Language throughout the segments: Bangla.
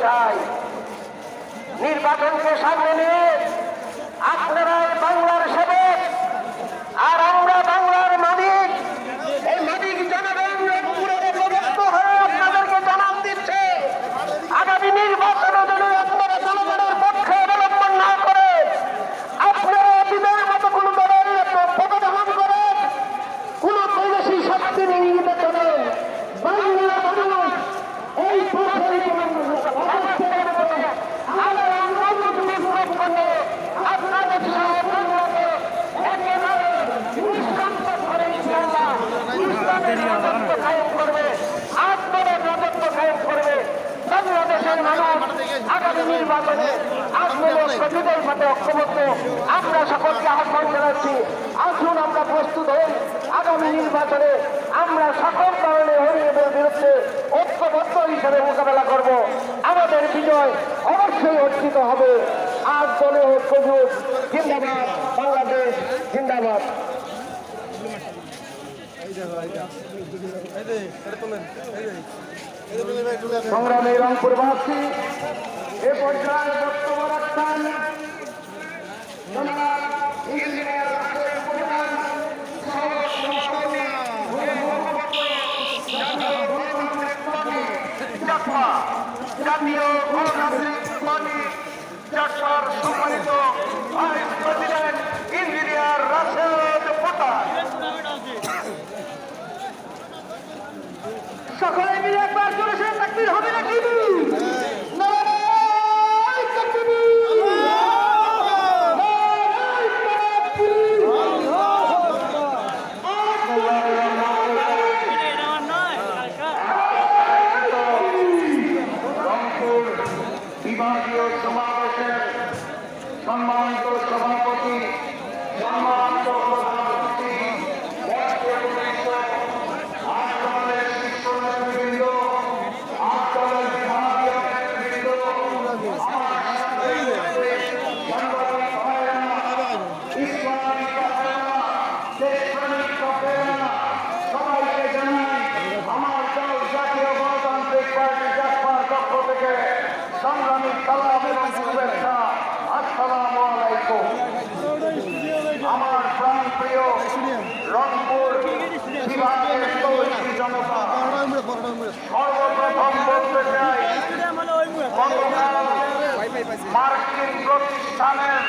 চাই। নির্বাচনকে সামনে নিয়ে আপনারা বাংলার সেবক আর আমরা বাংলার মালিক। এই মালিক জনগণ রংপুরের প্রদত্ত হয়ে আপনাদেরকে জানান দিচ্ছে, আগামী নির্বাচনে যদি আপনারা জনগণের পক্ষে অবলম্বন না করে আপনারা বিদায়ের মতো কোন দলের পদগ্রহণ করেন, কোন বৈদেশিক শক্তির ইঙ্গিতে চলেন, বাংলা মানুষ এই পথের বাংলাদেশের মানুষ আগামী নির্বাচনে বিজয়ের সাথে ঐক্যবদ্ধ। আমরা সকলকে আহ্বান জানাচ্ছি, আসুন আমরা প্রস্তুত হই। আগামী নির্বাচনে আমরা সকল কারণে হরিয়ের বিরুদ্ধে ঐক্যবদ্ধ হিসেবে মোকাবেলা করব। আমাদের বিজয় অবশ্যই অর্জিত হবে। আজ দলীয় ঐক্যজোট জিন্দাবাদ, বাংলাদেশ জিন্দাবাদ। সংগ্রামী রংপুরবাসী এ পর্যায়ে বক্তব্য রাখছেন জাতীয় সম্মানিত vice president engineer Rashed potter. সকলে মিলে একবার জোরে সে তাকবীর হবে নাকি? বিভাগীয় সমাবেশের সম্মানিত সভাপতি, সম্মানিত প্রধানমন্ত্রী, আন্দোলনের শীর্ষ নেতৃবৃন্দ, আন্দোলনের বিভাগীয় নেতৃবৃন্দ, ইসলামিক দেশপ্রেমিক সবাইকে জানাই আমার দল জাতীয় গণতান্ত্রিক পার্টি জাসপার পক্ষ থেকে সংগ্রামী সালাম এবং শুভেচ্ছা। আসসালামু আলাইকুম। আমার প্রাণ প্রিয় রংপুর বিভাগের তৌহিদি জনতা, সর্বপ্রথম বলতে চাই, মার্কিন প্রতিষ্ঠানের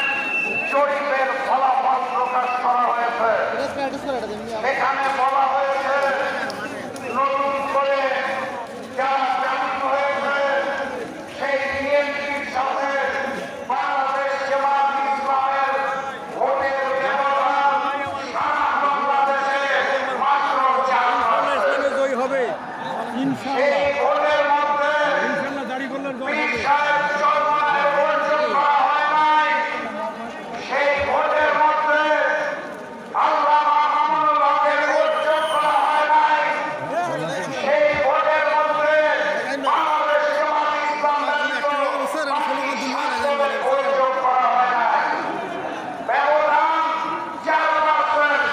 জরিপের ফলাফল প্রকাশ করা হয়েছে। সেখানে বলা হয়েছে নতুন করে যারা চাকরি হয়েছে সেই বিএনপির সাথে বাংলাদেশ জামাত ইসলামের ভোটের ব্যবধান সারা বাংলাদেশে মাত্র 4%। এই ভোটের মধ্যে পীর সাহেব চরমনায় বর্জন করা হয় নাই। সেই ভোটের মধ্যে আল্লামা মামুনুল হকের বর্জন করা হয় নাই। সেই ভোটের মধ্যে বাংলাদেশ জামাত ইসলামের বর্জন করা হয় নাই। ব্যবধান 4%।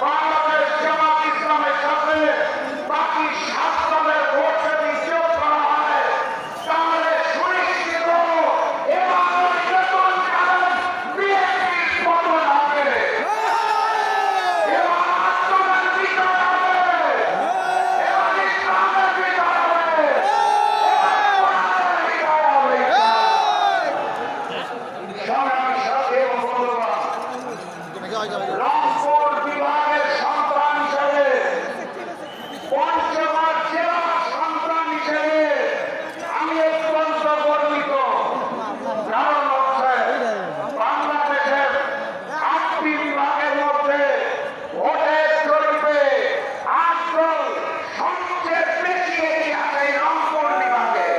বাংলাদেশ জামাত ইসলামের সাথে বাকি 7 দলের ভোট যদি যোগ করা হয় তাহলে সুনিশ্চিত এবার নির্বাচন বিএনপির পতন হবে, এবার আন্দোলন বিজয় হবে, এবার ইসলামের বিজয় হবে, এবার কোরআনের বিজয় হবে। সংগ্রামী সাথী এবং বন্ধুগণ, রংপুর বিভাগের সন্তান হিসেবে, পঞ্চগড় জেলার সন্তান হিসেবে আমি অত্যন্ত গর্বিত। কারণ হচ্ছে বাংলাদেশের 8টি বিভাগের মধ্যে ভোটের জরিপে 8 দল সবচেয়ে বেশি এগিয়ে আছে এই রংপুর বিভাগে।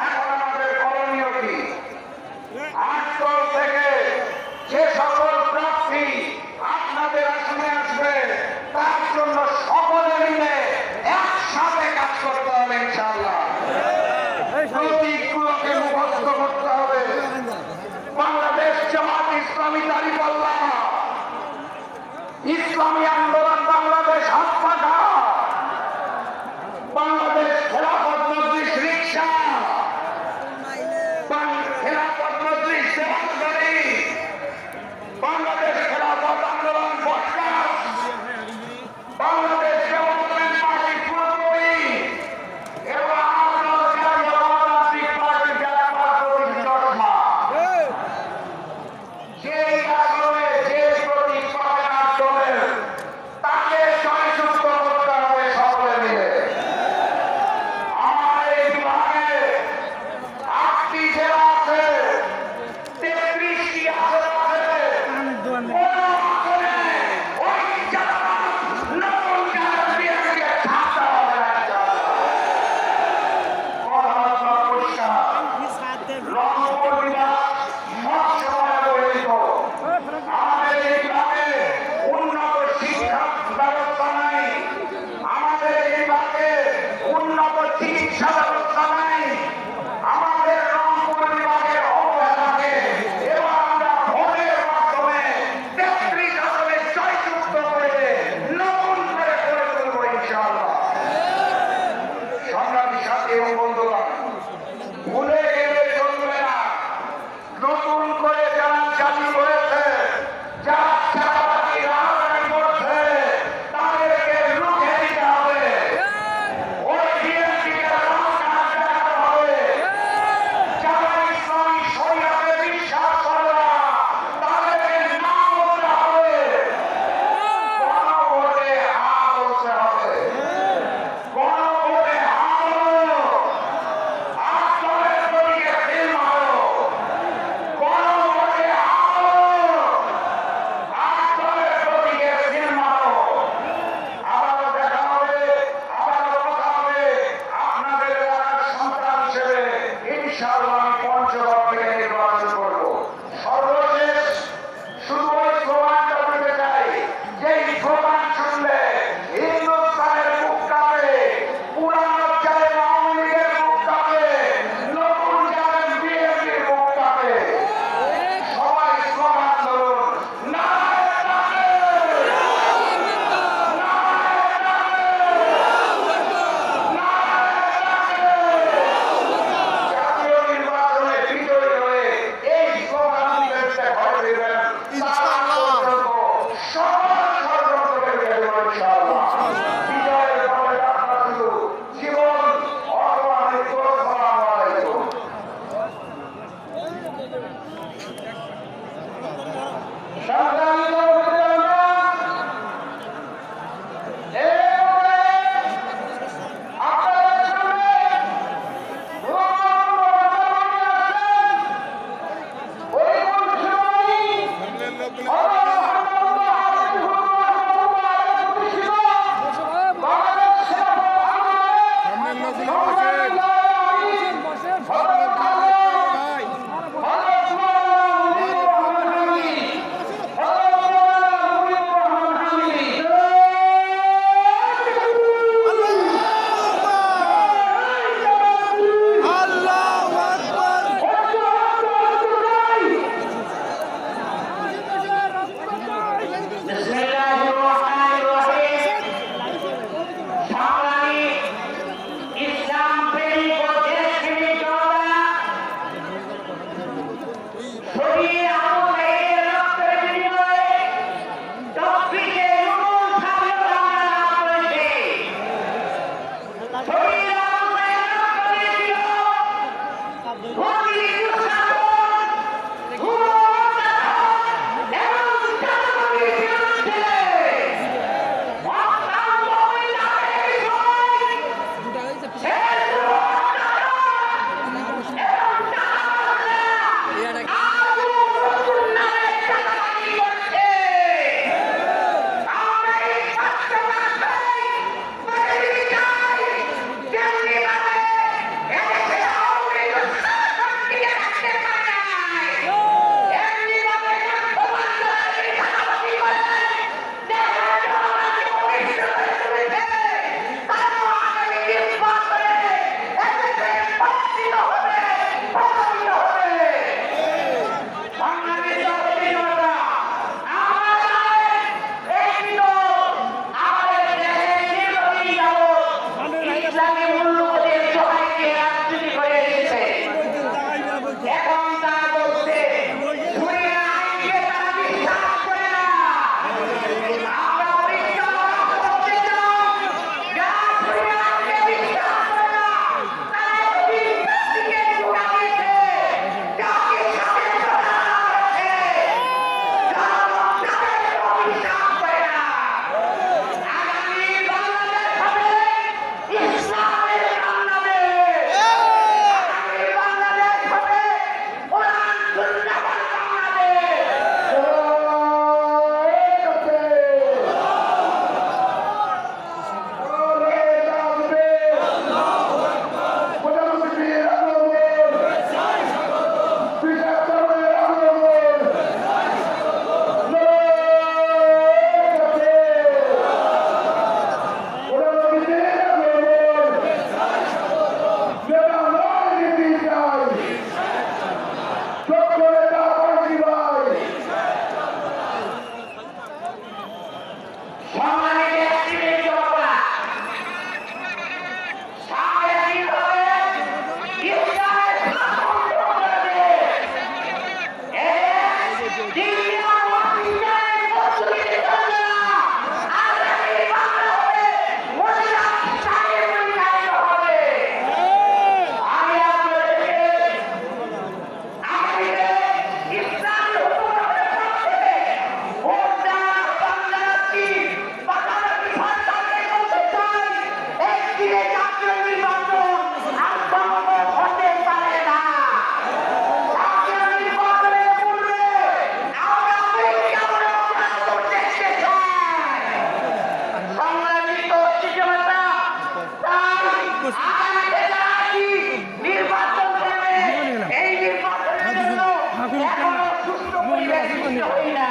এখন আমাদের করণীয় কি? 8 দল থেকে যে সকল প্রার্থী আপনাদের আসনে আসবে তার জন্য সকলে মিলে একসাথে কাজ করতে হবে ইনশাআল্লাহ। প্রতীকগুলোকে মুখস্থ করতে হবে। বাংলাদেশ জামাত ইসলামী দাঁড়িপাল্লা, ইসলামী আন্দোলন বাংলাদেশ হাত পাখা, বাংলাদেশ খেলাফত মজলিস রিকশা, সম্মানিত একত্রিশ জনতা সামনে কি হবে ইসলামের শাসন করবে দিল্লি আর ওয়াশিংটনের পদ্ধতিতে চলবে না আগামী বাংলা হবে মোদিরা ইসলামের পরিচালিত হবে আমি আপনাদেরকে আগামীতে ইসলামের হুকুমতের পক্ষে ভোট দেওয়া বাংলাদেশি পাশাপাশি সরকারকে বলতে চাই একদিনে জাতীয় নির্বাচন আর সম্ভব হতে পারে না জাতীয় নির্বাচনের পূর্বে আমরা আমেরিকার অগ্রগতি দেখতে চাই সংগ্রামিত জনতা তাই আগামীতে যারা নির্বাচন করবে এই নির্বাচনের জন্য এখনো সুস্থ পরিবেশ সৃষ্টি হয় না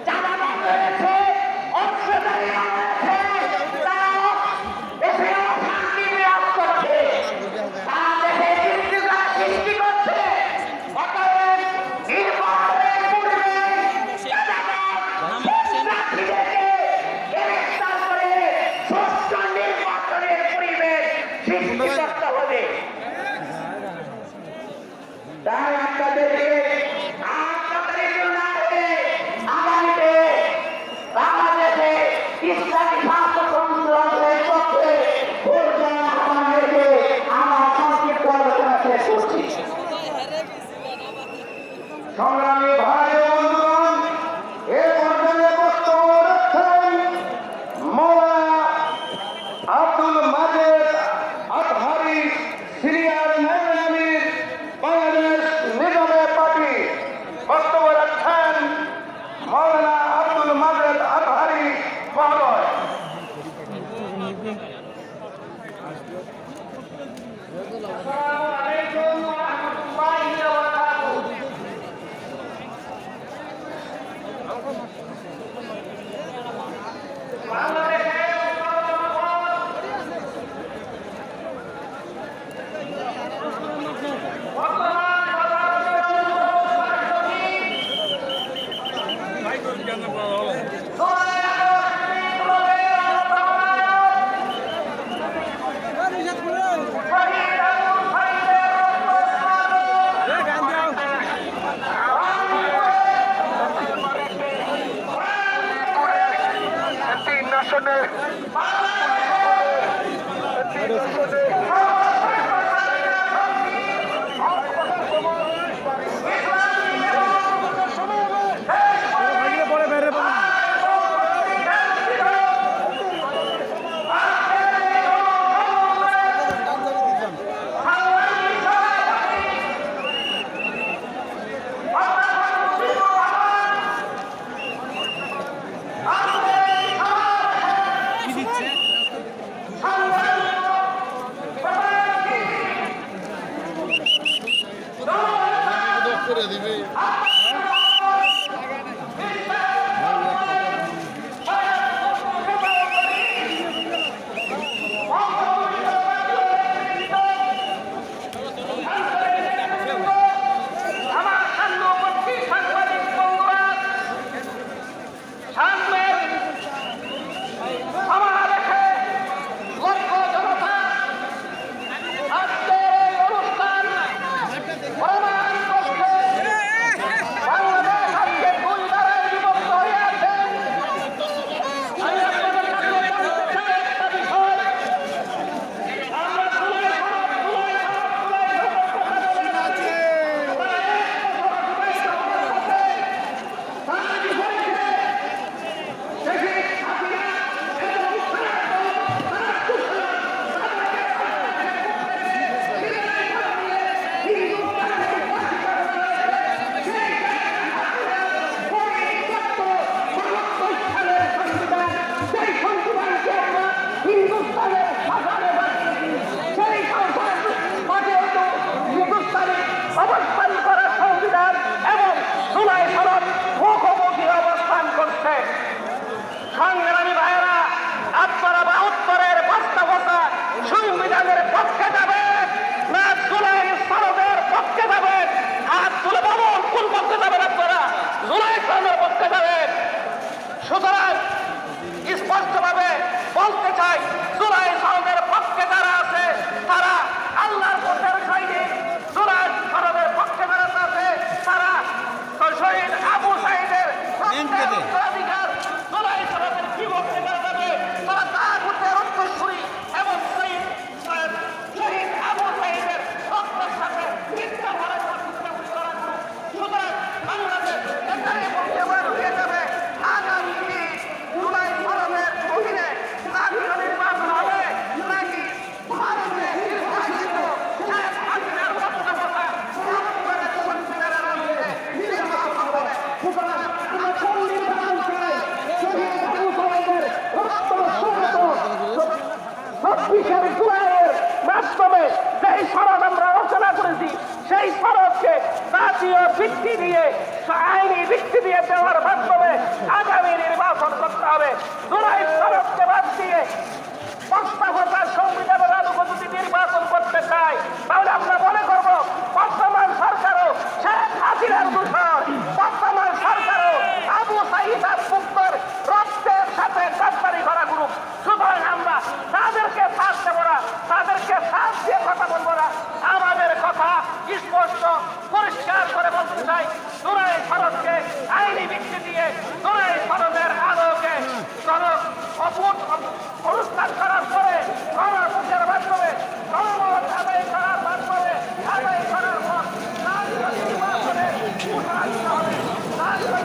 যারা রয়েছে অংশধারী রয়েছে তারা দেশে অশান্তি বিরাজ করছে তারা দেশে বিশৃঙ্খলা সৃষ্টি করছে অতএব নির্বাচনের পূর্বে প্রার্থীদেরকে গ্রেফতার করে সুষ্ঠু নির্বাচনের পরিবেশ সৃষ্টি করতে হবে তাই আপনাদেরকে আপনাদের জন্য আগামীতে বাংলাদেশে ইসলামী শাসনতন্ত্রের পক্ষে ভোট দেওয়ার আহ্বান রেখে আমার সংক্ষিপ্ত আলোচনা শেষ করছি সংগ্রামী ভাই ও বন্ধুগণ এ পর্যায়ে বক্তব্য রাখছেন মৌলানা আব্দুল মাজেদ আতহারি সিরিয়ার নায়েবে আমির বাংলাদেশ নিজামে পার্টি বক্তব্য রাখছেন মৌলানা আব্দুল মাজেদ আতহারি মহোদয়। আসসালামু আলাইকুম ওয়া রাহমাতুল্লাহি ওয়া বারাকাতুহু বাংলাদেশের কি দিচ্ছে বিশের জুলাইয়ের মাধ্যমে যেই সনদ আমরা রচনা করেছি সেই সনদকে জাতীয় ভিত্তি দিয়ে আইনি ভিত্তি দিয়ে দেওয়ার মাধ্যমে আগামী নির্বাচন করতে হবে। জুলাই সনদকে বাদ দিয়ে প্রস্তাবনার সংবিধানের আলোকে যদি নির্বাচন করতে চাই তাহলে আমরা মনে করব বর্তমান সরকারও শেখ হাসিনার দূষণ, বর্তমান সরকারও আবু সাইদ মুক্তর রক্তের সাথে গাদ্দারি করা গ্রুপ। সুতরাং আমরা তাদেরকে সাথ দেব না, তাদেরকে সাথ দিয়ে কথা বলবো না। আমাদের কথা স্পষ্ট পরিষ্কার করে বলতে চাই, জুলাই সনদকে আইনি ভিত্তি দিয়ে জুলাই সনদের আলোকে অনুষ্ঠান করার পরে গণভোটের মাধ্যমে গণমত আদায় করার মাধ্যমে আদায় করার পর নির্বাচনে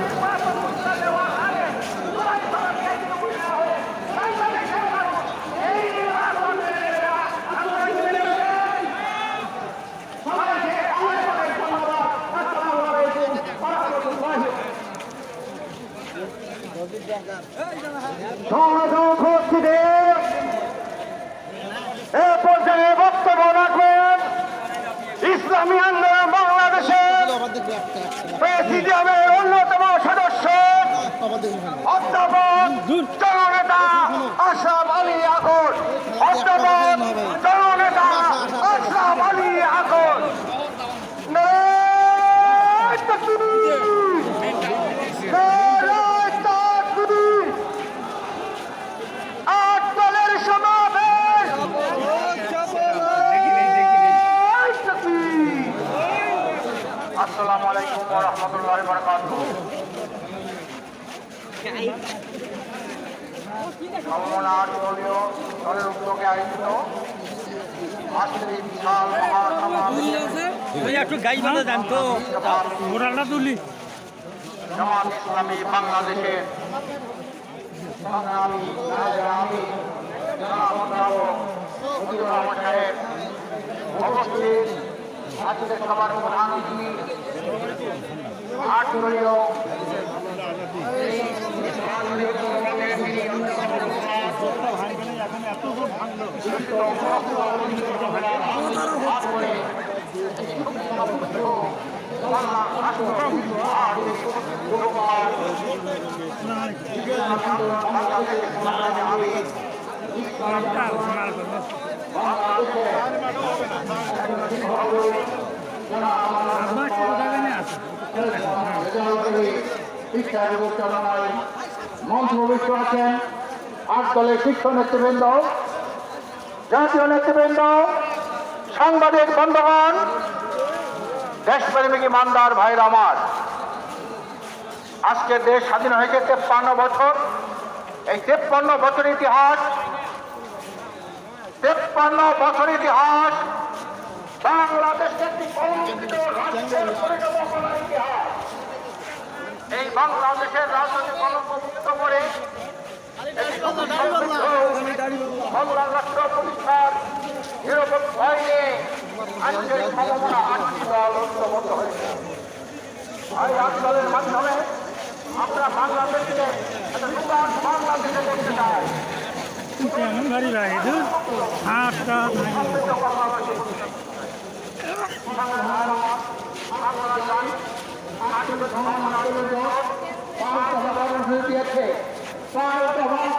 নির্বাচন করতে দেওয়ার আগে জুলাই সনদকে ঘোষণা হয়ে বাংলাদেশের মানুষ এই নির্বাচন মেনে নেওয়া সবাইকে অনেক অনেক ধন্যবাদ। আসসালামু আলাইকুম ওয়া রাহমাতুল্লাহি। উপস্থিতির এ পর্যায়ে বক্তব্য রাখবেন ইসলামী আন্দোলন বাংলাদেশের প্রেসিডিয়ামের অন্যতম সদস্য অধ্যাপক জননেতা আশরাফ আলী আকর। অধ্যাপক জননেতা আশরাফ আলী আকর। আসসালামু আলাইকুম ওয়া রাহমাতুল্লাহি ওয়া বারাকাতুহু। সমমনাট দলীয় দলের উদ্যোগে আয়োজিত আজকের এই বিশাল জামাত ইসলামী বাংলাদেশের সংগ্রামী আমি মুজিবুর রহমান সাহেব উপস্থিত আজকের সবার প্রধান অতিথি আটদলীয় শিক্ষা বিবেচনায় মন্ত্রভুক্ত আছেন আট দলের শীর্ষ নেতৃবৃন্দ, জাতীয় নেতৃবৃন্দ, সাংবাদিক বন্ধুগণ, দেশপ্রেমিক ইমানদার ভাইরা আমার। আজকে দেশ স্বাধীন হয়েছে 53 বছর। এই 53 বছর ইতিহাস, 53 বছর ইতিহাস বাংলাদেশকে একটি কলঙ্কিত রাষ্ট্রের পরিণত করার ইতিহাস। এই বাংলাদেশের রাজনৈতিক কলঙ্কিত করে বাংলা রাষ্ট্র প্রতিষ্ঠার নিরপেক্ষ আইনে আজকের সমমনা 8টি দল ঐক্যবদ্ধ হয়েছে। এই আন্দোলনের মাধ্যমে আমরা বাংলাদেশকে একটা নূতন বাংলাদেশে করতে চাই।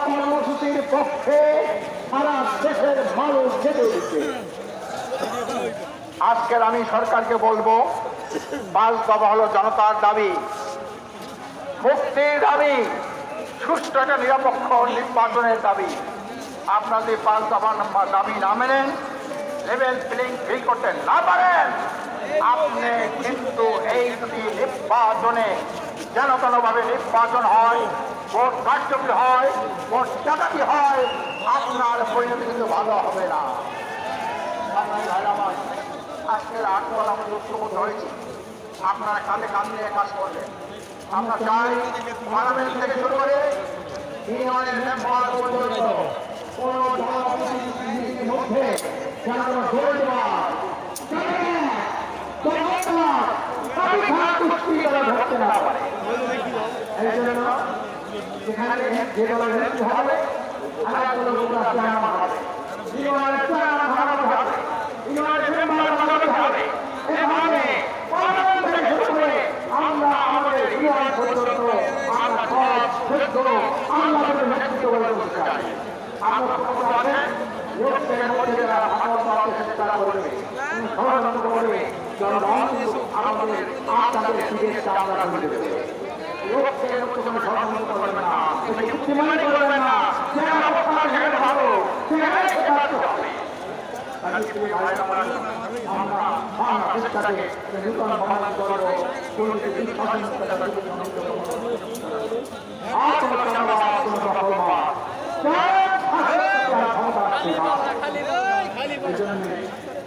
কর্মসূচির পক্ষে সারা দেশের মানুষ যেতে দিচ্ছে। আজকের আমি সরকারকে বলবো, 5 দফা হলো জনতার দাবি, মুক্তির দাবি, সুষ্ঠু একটা নিরপেক্ষ নির্বাচনের দাবি। আপনারা যদি 5 দফা দাবি না মেনেন, লেভেল প্লেইং ফিল্ড করতে না পারেন, আপনি কিন্তু এই দুটি নির্বাচনে যেন কোনোভাবে নির্বাচন হয়, ভোট কারচুপি হয়, ভোট ডাকাতি হয়, আপনার পরিণতি কিন্তু ভালো হবে না। আজকের 8 দল আমরা ঐক্যবদ্ধ হয়েছি, আপনারা কাঁধে কাঁধ নিয়ে কাজ করবেন। আমরা চাই পার্লামেন্ট থেকে শুরু করে ইউনিয়নের মেম্বার পর্যন্ত কোনো রাজনীতির মধ্যে যেন কোনো গোলমাল ধরতে না পারে। এই জন্য সেখানে যে দলের হবে, আলাদা হবে। আমরা কথা আছেন লোকের মধ্যে যারা ভারত পাওয়ার চেষ্টা করবে ষড়যন্ত্র করবে জনগণ কিন্তু আমাদের আপনাদের শুভেচ্ছা আমরা করে দেবে লোকের মধ্যে কোনো ষড়যন্ত্র করবে না কোনো যুক্তিমানি করবে না যে অবস্থা সেখানে ভালো সেখানে কাজ হবে আমরা বাংলাদেশটাকে নূতন সমাজ করব দুর্নীতি সহিংসতা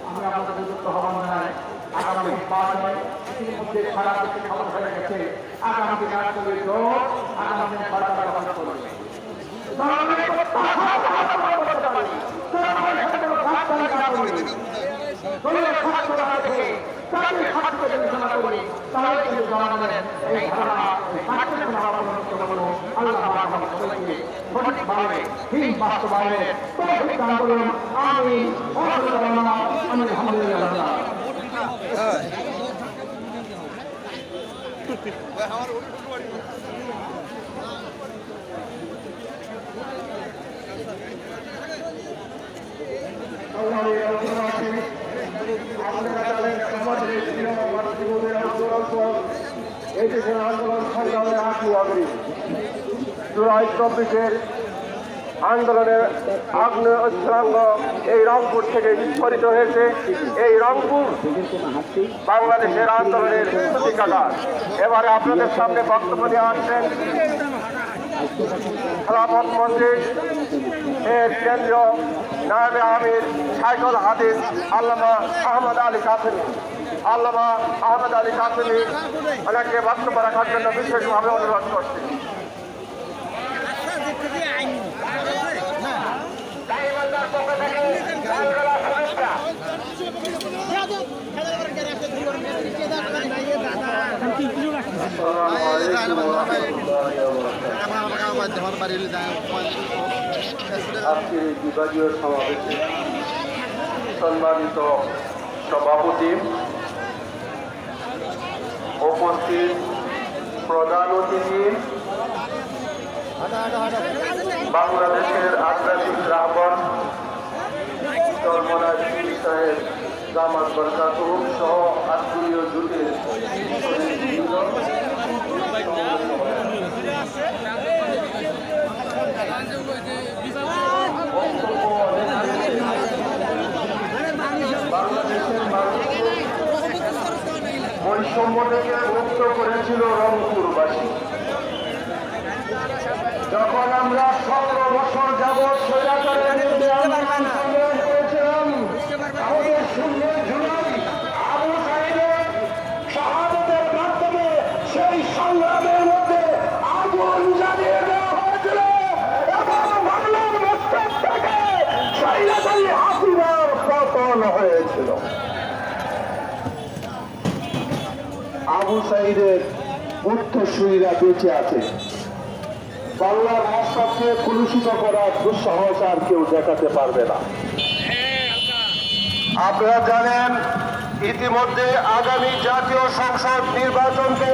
আমরা আমাদের যুক্ত হওয়ার নয় আগামী নির্বাচনে ইতিমধ্যে সারা দেশে খবর হয়ে গেছে আগামী দিনে আসলে লোক আগামী সরকার গঠন করবে এই দেশের আন্দোলন সংগ্রামের আগ্নেয় জুলাই 24-এর আন্দোলনের আগ্নেয় অস্ত্রাঙ্গ এই রংপুর থেকে বিস্ফোরিত হয়েছে। এই রংপুর বাংলাদেশের আন্দোলনের প্রতীকাগার। এবারে আপনাদের সামনে বক্তব্য দিয়ে আসছেন খেলাফত মন্ত্রী এর কেন্দ্রীয় নায়েবে আমির শাইখুল হাদিস আল্লামা আহমদ আলী কাসেমি। আল্লামা আহমদ আলী কাসেমি ওনাকে বক্তব্য রাখার জন্য বিশেষভাবে অনুরোধ করছি। আজকের এই বিভাগীয় সমাবেশে সম্মানিত সভাপতি, উপস্থিত প্রধান অতিথি, বাংলাদেশের আধ্যাত্মিক রাহবর চরমনায় সাহেব জামাত বরকাতুহ সহ আত্মীয় জুটের বাংলাদেশের মানুষ বৈষম্য থেকে মুক্ত করেছিল রংপুরবাসী। যখন আমরা 17 বছর যাবৎ স্বৈরাচারের বিরুদ্ধে আন্দোলন সংগ্রাম করেছিলাম, আমাদের 16 জুলাই আবু সাঈদের শাহাদাতের মাধ্যমে সেই সংগ্রামের মধ্যে আগুন জ্বালিয়ে দেওয়া হয়েছিল এবং বাংলার মস্তক থেকে স্বৈরাচারী হাসিনার পতন হয়েছিল। আবু সাঈদের উত্তরসূরিরা বেঁচে আছে। বাংলার মস্তককে কলুষিত করার দুঃসাহস আর কেউ দেখাতে পারবে না। আপনারা জানেন ইতিমধ্যে আগামী জাতীয় সংসদ নির্বাচনকে